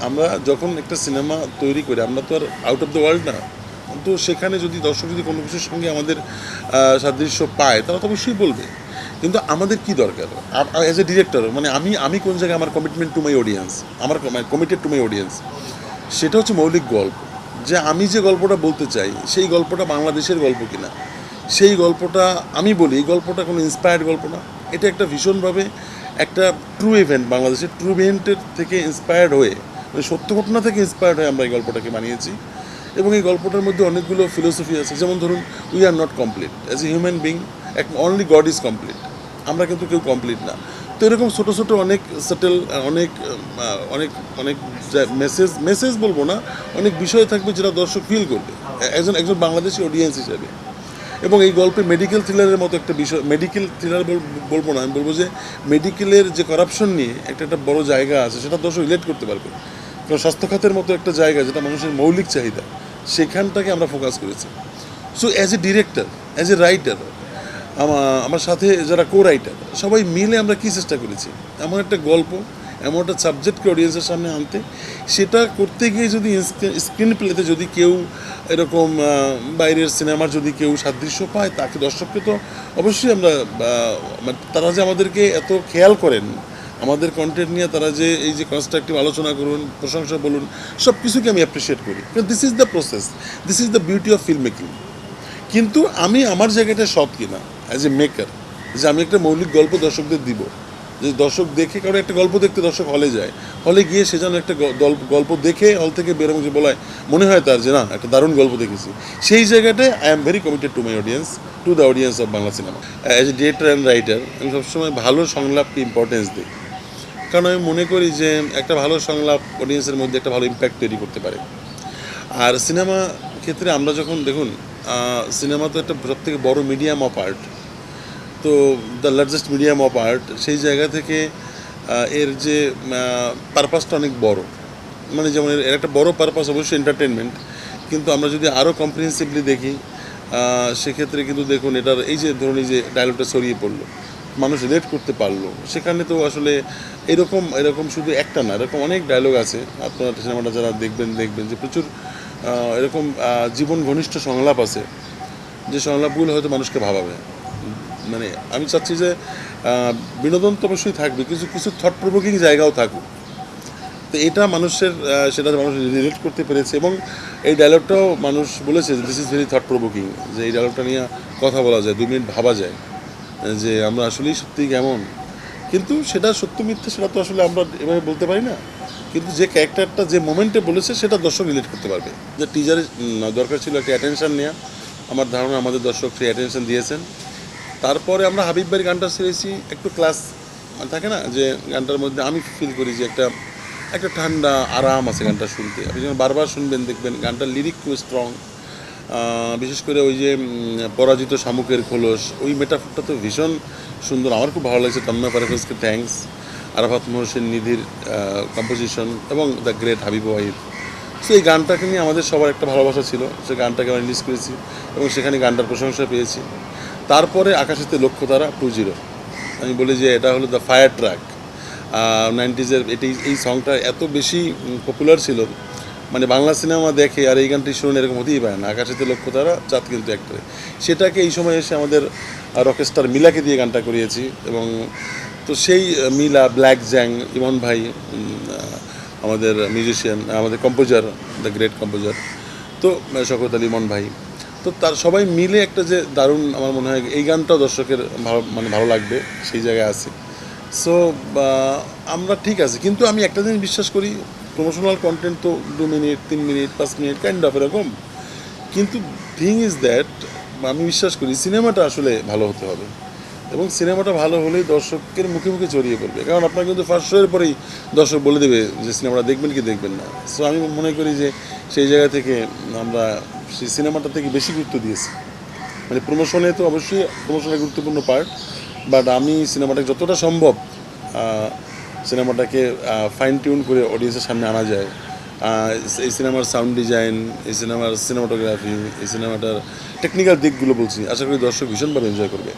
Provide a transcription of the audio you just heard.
আমরা যখন একটা সিনেমা তৈরি করি আমরা তো আর আউট অফ দ্য ওয়ার্ল্ড না, তো সেখানে যদি দর্শক যদি কোনো কিছুর সঙ্গে আমাদের সাদৃশ্য পায় তারা তো অবশ্যই বলবে। কিন্তু আমাদের কি দরকার অ্যাজ এ ডিরেক্টর, মানে আমি কোন জায়গায় আমার কমিটমেন্ট টু মাই অডিয়েন্স, আমার কমিটেড টু মাই অডিয়েন্স, সেটা হচ্ছে মৌলিক গল্প। যে আমি যে গল্পটা বলতে চাই সেই গল্পটা বাংলাদেশের গল্প কিনা, সেই গল্পটা আমি বলি এই গল্পটা কোনো ইন্সপায়ার্ড গল্প না, এটা একটা ভীষণভাবে একটা ট্রু ইভেন্ট, বাংলাদেশের ট্রু ইভেন্টের থেকে ইন্সপায়ার্ড হয়ে, মানে সত্য ঘটনা থেকে ইন্সপায়ার্ড হয়ে আমরা এই গল্পটাকে বানিয়েছি। এবং এই গল্পটার মধ্যে অনেকগুলো ফিলোসফি আছে, যেমন ধরুন we are not complete as a human being, only god is complete, আমরা কিন্তু কেউ কমপ্লিট না। তো এরকম ছোটো ছোটো অনেক সেটেল অনেক অনেক অনেক মেসেজ বলবো না, অনেক বিষয় থাকবে যেটা দর্শক ফিল করবে একজন বাংলাদেশি অডিয়েন্স হিসাবে। এবং এই গল্পে মেডিকেল থ্রিলারের মতো একটা বিষয়, মেডিকেল থ্রিলার বলবো না, আমি বলবো যে মেডিকেলের যে করাপশন নিয়ে একটা বড় জায়গা আছে, সেটা দর্শক রিলেট করতে পারবে। কারণ স্বাস্থ্য খাতের মতো একটা জায়গা যেটা মানুষের মৌলিক চাহিদা, সেখানটাকে আমরা ফোকাস করেছি। So as a director, as a writer, আমার সাথে যারা কো রাইটার, সবাই মিলে আমরা কী চেষ্টা করেছি, এমন একটা গল্প, এমন একটা সাবজেক্টকে অডিয়েন্সের সামনে আনতে, সেটা করতে গিয়ে যদি স্ক্রিন প্লেতে যদি কেউ এরকম বাইরের সিনেমার যদি কেউ সাদৃশ্য পায়, তাকে দর্শককে তো অবশ্যই আমরা তারা যে আমাদেরকে এত খেয়াল করেন, আমাদের কন্টেন্ট নিয়ে তারা যে এই যে কনস্ট্রাকটিভ আলোচনা করুন, প্রশংসা বলুন, সব কিছুকে আমি অ্যাপ্রিসিয়েট করি। This is the process, this is the beauty of film making. কিন্তু আমি আমার জায়গাটা সৎ কিনা অ্যাজ এ মেকার, যে আমি একটা মৌলিক গল্প দর্শকদের দিব, যে দর্শক দেখে, কারণ একটা গল্প দেখতে দর্শক হলে যায়, হলে গিয়ে সে যেন একটা গল্প দেখে হল থেকে বেরোনো, যে বলায় মনে হয় তার যে না একটা দারুণ গল্প দেখেছি, সেই জায়গাটায় I am very committed to my audience, to the audience of Bangla cinema. As a director and writer আমি সবসময় ভালো সংলাপকে ইম্পর্টেন্স দিই, কারণ আমি মনে করি যে একটা ভালো সংলাপ অডিয়েন্সের মধ্যে একটা ভালো ইম্প্যাক্ট তৈরি করতে পারে। আর সিনেমা ক্ষেত্রে আমরা যখন দেখুন, সিনেমা তো একটা সবথেকে বড় মিডিয়াম অফ আর্ট, তো the largest medium of art, সেই জায়গা থেকে এর যে পারপাসটা অনেক বড়, মানে যেমন এর একটা বড় পারপাস অবশ্যই এন্টারটেনমেন্ট, কিন্তু আমরা যদি আরও কম্প্রিহেন্সিভলি দেখি সেক্ষেত্রে কিন্তু দেখুন এটার এই যে ধরুন এই যে ডায়লগটা ছড়িয়ে পড়লো, মানুষ রিলেট করতে পারলো, সেখানে তো আসলে এরকম শুধু একটা না, এরকম অনেক ডায়লগ আছে। আপনারা সিনেমাটা যারা দেখবেন যে প্রচুর এরকম জীবন ঘনিষ্ঠ সংলাপ আছে, যে সংলাপগুলো হয়তো মানুষকে ভাবাবে। মানে আমি চাচ্ছি যে বিনোদন তো অবশ্যই থাকবে, কিছু থট প্রভোকিং জায়গাও থাকুক। তো এটা মানুষের সেটা মানুষ রিলেট করতে পেরেছে, এবং এই ডায়লগটাও মানুষ বলেছে this is very thought provoking, যে এই ডায়লগটা নিয়ে কথা বলা যায়, 2 মিনিট ভাবা যায় যে আমরা আসলেই সত্যিই কেমন। কিন্তু সেটা সত্য মিথ্যা সেটা তো আসলে আমরা এভাবে বলতে পারি না, কিন্তু যে ক্যারেক্টারটা যে মোমেন্টে বলেছে সেটা দর্শক রিলেট করতে পারবে। যে টিজারে দরকার ছিল একটা অ্যাটেনশন নেওয়া, আমার ধারণা আমাদের দর্শক সেই অ্যাটেনশন দিয়েছেন। তারপরে আমরা হাবিব ভাইয়ের গানটা ছেড়েছি, একটু ক্লাস থাকে না, যে গানটার মধ্যে আমি ফিল করি যে একটা ঠান্ডা আরাম আছে গানটা শুনতে। আপনি যখন বারবার শুনবেন দেখবেন গানটার লিরিক খুব স্ট্রং, বিশেষ করে ওই যে পরাজিত শামুকের খোলস, ওই মেটাফোরটা তো ভীষণ সুন্দর, আমার খুব ভালো লাগছে। তন্ময় পারভেজকে থ্যাঙ্কস, আরাফাত মোহসেন নিধির কম্পোজিশন, এবং the great Habib Wahid. So এই গানটাকে নিয়ে আমাদের সবার একটা ভালোবাসা ছিল, সে গানটাকে আমরা রিলিজ করেছি এবং সেখানে গানটার প্রশংসা পেয়েছি। তারপরে আকাশেতে লক্ষ্য তারা 2.0, আমি বলি যে এটা হলো দ্য ফায়ার ট্র্যাক 90s-এর। এই সংটা এত বেশি পপুলার ছিল, মানে বাংলা সিনেমা দেখে আর এই গানটি শুনে এরকম হতেই পারে না, আকাশেতে লক্ষ্য তারা চাঁদ কিন্তু একটারে। সেটাকে এই সময় এসে আমাদের রকস্টার মিলাকে দিয়ে গানটা করিয়েছি, এবং তো সেই মিলা, ব্ল্যাক জ্যাং, ইমন ভাই আমাদের মিউজিশিয়ান, আমাদের কম্পোজার, দ্য গ্রেট কম্পোজার, তো শওকত আলী ইমন ভাই, তো তার সবাই মিলে একটা যে দারুণ, আমার মনে হয় এই গানটাও দর্শকের ভালো লাগবে, সেই জায়গায় আছে। সো আমরা ঠিক আছে, কিন্তু আমি একটা জিনিস বিশ্বাস করি, প্রমোশনাল কন্টেন্ট তো 2 minute 3 minute 5 minute kind of এরকম, কিন্তু থিং ইজ দ্যাট আমি বিশ্বাস করি সিনেমাটা আসলে ভালো হতে হবে, এবং সিনেমাটা ভালো হলেই দর্শকের মুখে মুখে ছড়িয়ে পড়বে। কারণ আপনার কিন্তু ফার্স্ট শোয়ের পরেই দর্শক বলে দেবে যে সিনেমাটা দেখবেন কি দেখবেন না। সো আমি মনে করি যে সেই জায়গা থেকে আমরা সেই সিনেমাটা থেকে বেশি গুরুত্ব দিয়েছি। মানে প্রমোশনে তো অবশ্যই প্রমোশনের গুরুত্বপূর্ণ পার্ট, বাট আমি সিনেমাটাকে যতটা সম্ভব সিনেমাটাকে ফাইন টিউন করে অডিয়েন্সের সামনে আনা যায়। এই সিনেমার সাউন্ড ডিজাইন, এই সিনেমার সিনেমাটোগ্রাফি, এই সিনেমাটার টেকনিক্যাল দিকগুলো বলছি, আশা করি দর্শক ভীষণভাবে এনজয় করবে।